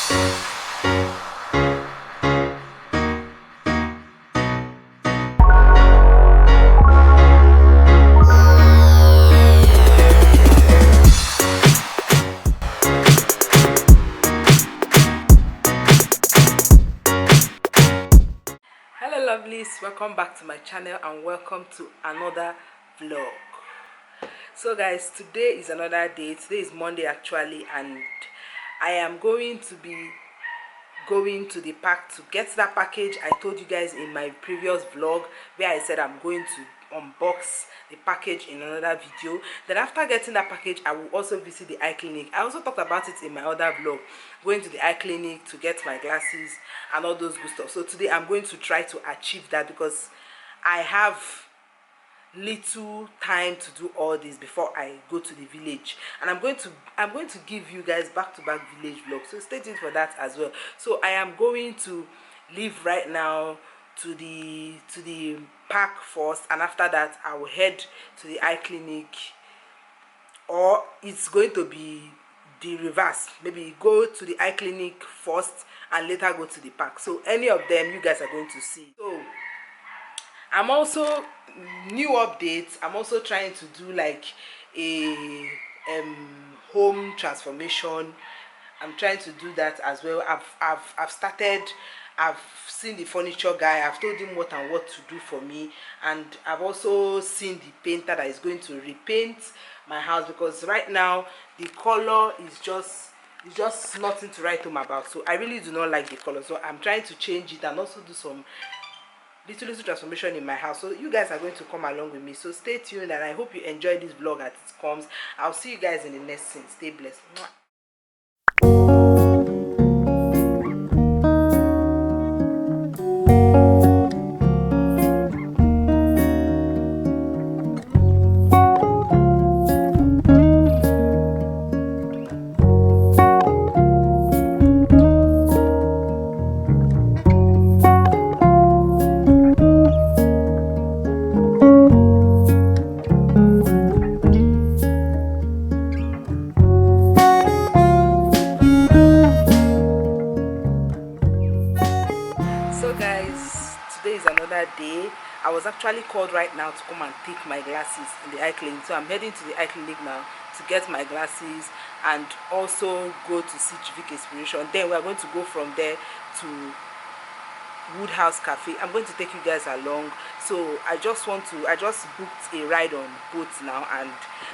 Hello lovelies, welcome back to my channel and welcome to another vlog. So guys, today is another day. Today is Monday actually, and I am going to be going to the park to get that package I told you guys in my previous vlog, where I said I'm going to unbox the package in another video. Then after getting that package, I will also visit the eye clinic. I also talked about it in my other vlog, going to the eye clinic to get my glasses and all those good stuff. So today I'm going to try to achieve that because I have little time to do all this before I go to the village, and I'm going to give you guys back-to-back village vlogs, so stay tuned for that as well. So I am going to leave right now to the park first, and after that I will head to the eye clinic, or it's going to be the reverse, maybe go to the eye clinic first and later go to the park. So any of them you guys are going to see. So I'm also new updates. I'm also trying to do like a home transformation. I'm trying to do that as well. I've started. I've seen the furniture guy. I've told him what and what to do for me, and I've also seen the painter that is going to repaint my house, because right now the color is just, it's just nothing to write home about. So I really do not like the color, so I'm trying to change it and also do some little transformation in my house. So you guys are going to come along with me, so stay tuned, and I hope you enjoy this vlog as it comes. I'll see you guys in the next scene. Stay blessed. Day. I was actually called right now to come and take my glasses in the eye clinic, so I'm heading to the eye clinic now to get my glasses and also go to see 𝖸Say. Then we are going to go from there to Woodhouse Cafe. I'm going to take you guys along. So I just booked a ride on boat now, and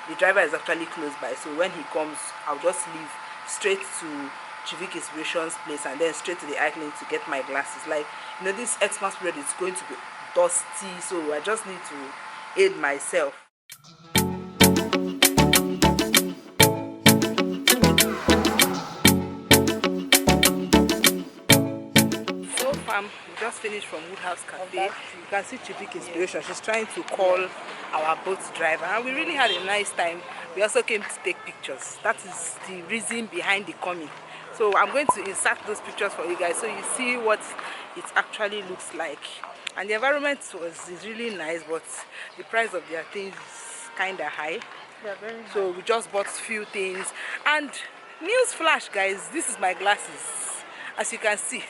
the driver is actually close by, so when he comes I'll just leave straight to 𝖸Say's place and then straight to the eye clinic to get my glasses. Like, you know, this Xmas period is going to be dusty, so I just need to aid myself. So far, we just finished from Woodhouse Cafe. You can see 𝖸Say. She's trying to call our boat driver, and we really had a nice time. We also came to take pictures. That is the reason behind the coming. So I'm going to insert those pictures for you guys, so you see what it actually looks like. And the environment is really nice, but the price of their things is kind of high. Yeah, very high. So we just bought a few things. And news flash, guys, this is my glasses. As you can see,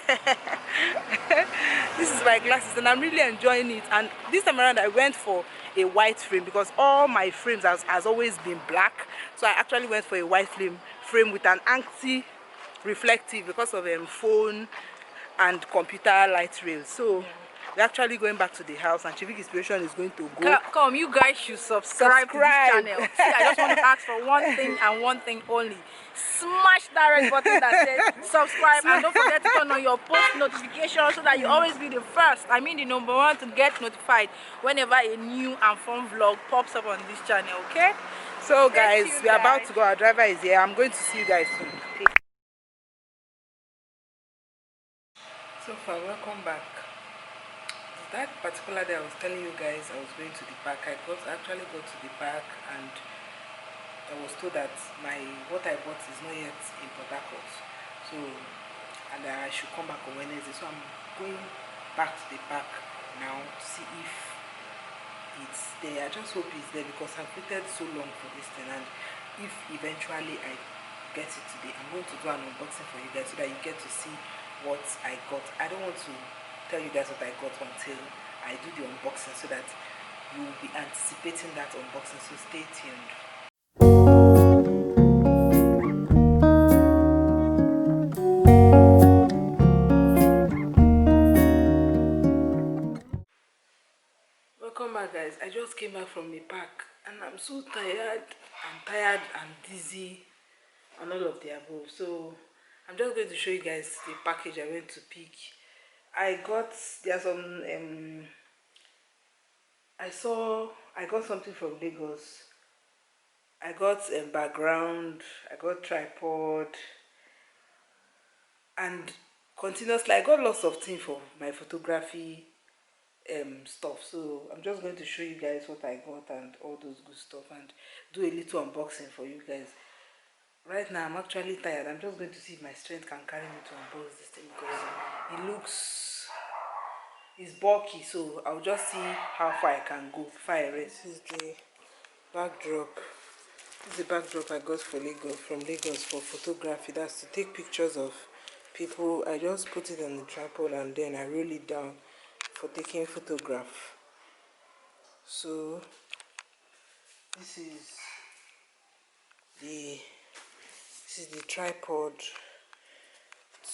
this is my glasses, and I'm really enjoying it. And this time around I went for a white frame, because all my frames has always been black. So I actually went for a white frame with an anti-reflective because of phone and computer light rails. So we're actually going back to the house, and 𝖸Say is going to go. Come, you guys should subscribe to this channel. See, I just want to ask for one thing and one thing only. Smash that red button that says subscribe, and don't forget to turn on your post notifications so that you always be the first, I mean the number one, to get notified whenever a new and fun vlog pops up on this channel, okay? So guys, we are about to go. Our driver is here. I'm going to see you guys soon. Okay. So far, welcome back. That particular day I was telling you guys I was going to the park. I actually got to the park, and I was told that what I bought is not yet in Port Harcourt. So, and I should come back on Wednesday. So I'm going back to the park now to see if it's there. I just hope it's there, because I've waited so long for this thing, and if eventually I get it today. I'm going to do an unboxing for you guys so that you get to see what I got. I don't want to tell you guys what I got until I do the unboxing so that you will be anticipating that unboxing, so stay tuned. Welcome back, guys. I just came back from the park and I'm so tired. I'm tired, I'm dizzy, and all of the above. So I'm just going to show you guys the package I went to pick. I got I got something from Lagos. I got a background, I got tripod, and continuously I got lots of things for my photography stuff. So I'm just going to show you guys what I got and all those good stuff and do a little unboxing for you guys. Right now I'm actually tired. I'm just going to see if my strength can carry me to unbox this thing because it's bulky, so I'll just see how far I can go before I rest. This is the backdrop. This is the backdrop I got from Lagos for photography. That's to take pictures of people. I just put it on the tripod and then I roll it down for taking photograph. So this is the tripod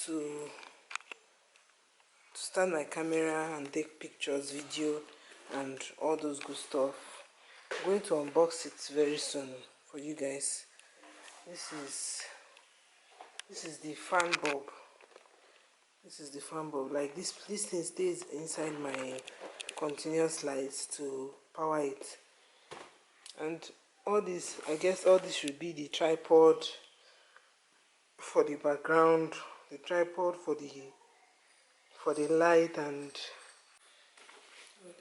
to stand my camera and take pictures, video, and all those good stuff. I'm going to unbox it very soon for you guys. This is the fan bulb. This is the fan bulb. Like this thing stays inside my continuous lights to power it. And all this, I guess all this should be the tripod for the background, the tripod for the light, and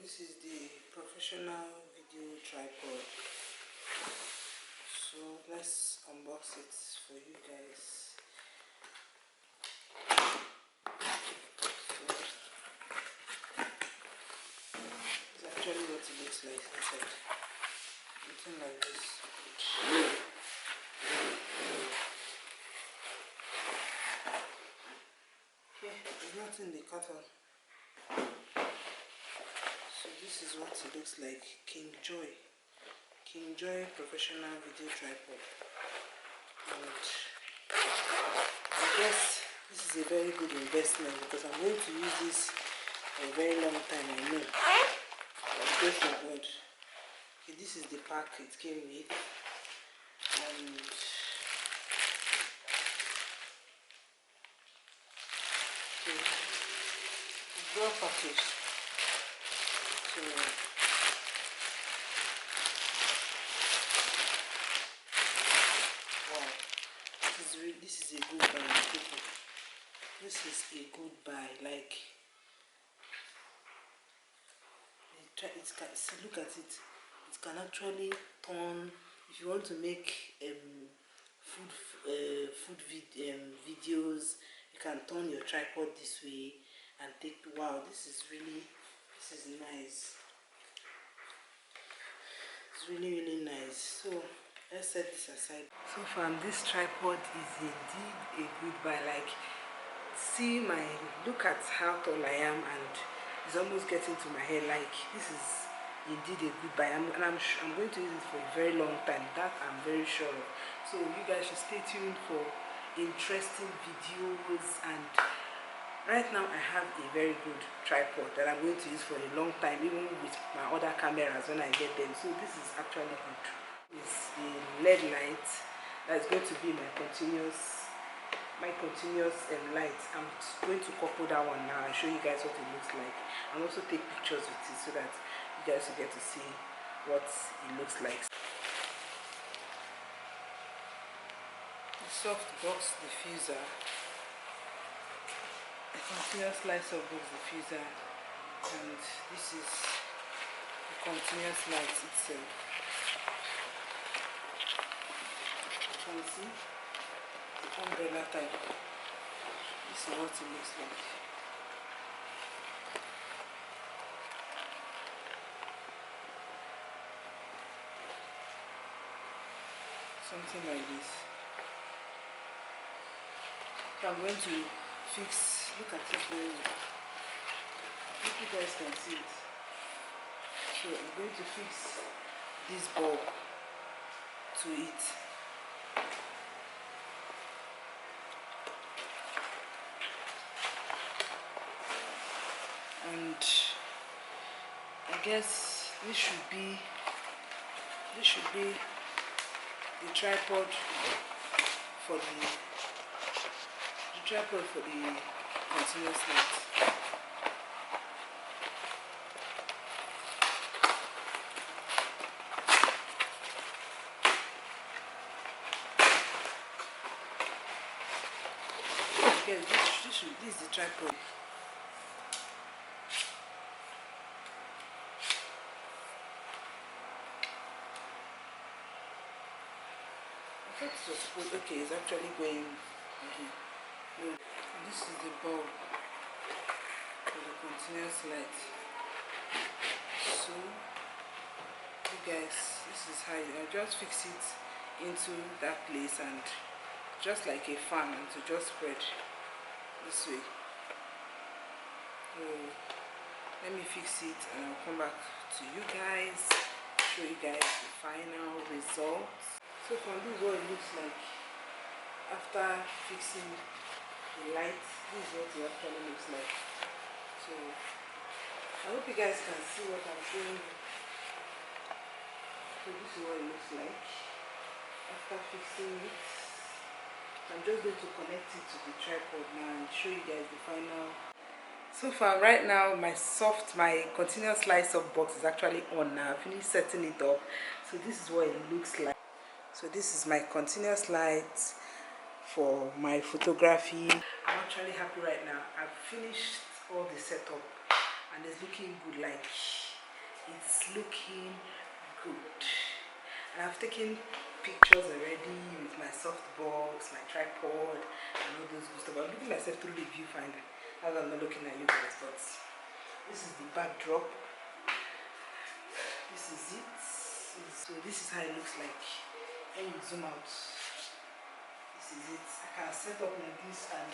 this is the professional video tripod. So let's unbox it for you guys. It's actually what it looks like inside. Something like this. Okay, there's nothing in the carton. So this is what it looks like. King Joy professional video tripod. And I guess this is a very good investment because I'm going to use this for a very long time, I know. Grace of God. Okay, this is the pack it came with. And okay, it's well packaged. So wow, this is a good buy, people. This is a good buy. Like, look at it. It can actually turn. If you want to make food videos, you can turn your tripod this way and take. Wow, this is nice. It's really nice. So let's set this aside. So far, this tripod is indeed a good buy. Like, look at how tall I am, and it's almost getting to my head. Like, this is indeed a good buy, and I'm going to use it for a very long time. That I'm very sure of. So you guys should stay tuned for interesting videos. And right now I have a very good tripod that I'm going to use for a long time, even with my other cameras when I get them. So this is actually good. It's the LED light that's going to be my continuous light. I'm going to couple that one now and show you guys what it looks like, and also take pictures with it so that you guys will get to see what it looks like. The soft box diffuser, a continuous light soft box diffuser, and this is the continuous light itself. You can see the umbrella type. This is what it looks like. Something like this. So I'm going to fix, look at it very well. Hope you guys can see it. So I'm going to fix this bulb to it. And I guess this should be the tripod for the continuous light. Okay, this is the tripod. Okay, it's actually going here. No, this is the bulb for the continuous light. So, you guys, this is how I'll just fix it into that place, and just like a fan, and to just spread this way. So, let me fix it and I'll come back to you guys, show you guys the final results. So from this is what it looks like after fixing the light. This is what it actually looks like. So I hope you guys can see what I'm showing you. So this is what it looks like after fixing it. I'm just going to connect it to the tripod now and show you guys the final. So far right now my continuous light soft box is actually on now. I finished setting it up. So this is what it looks like. So this is my continuous light for my photography. I'm actually happy right now. I've finished all the setup and it's looking good. Like, it's looking good. And I've taken pictures already with my soft box, my tripod, and all those good stuff. I'm looking myself through the viewfinder as I'm not looking at you guys, but this is the backdrop. This is it. So this is how it looks like. When you zoom out, this is it. I can set up like this and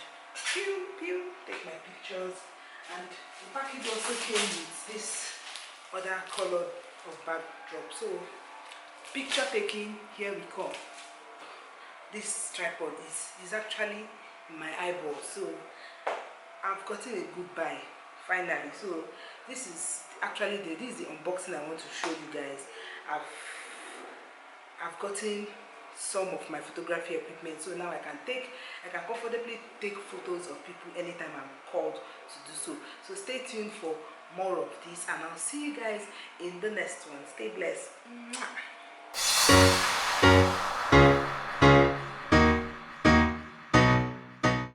take my pictures. And the package also came with this other color of backdrop. So picture taking, here we come. This tripod is actually in my eyeball. So I've gotten a good buy finally. So this is actually this is the unboxing I want to show you guys. I've gotten some of my photography equipment, so now I can comfortably take photos of people anytime I'm called to do so. So stay tuned for more of this, and I'll see you guys in the next one. Stay blessed.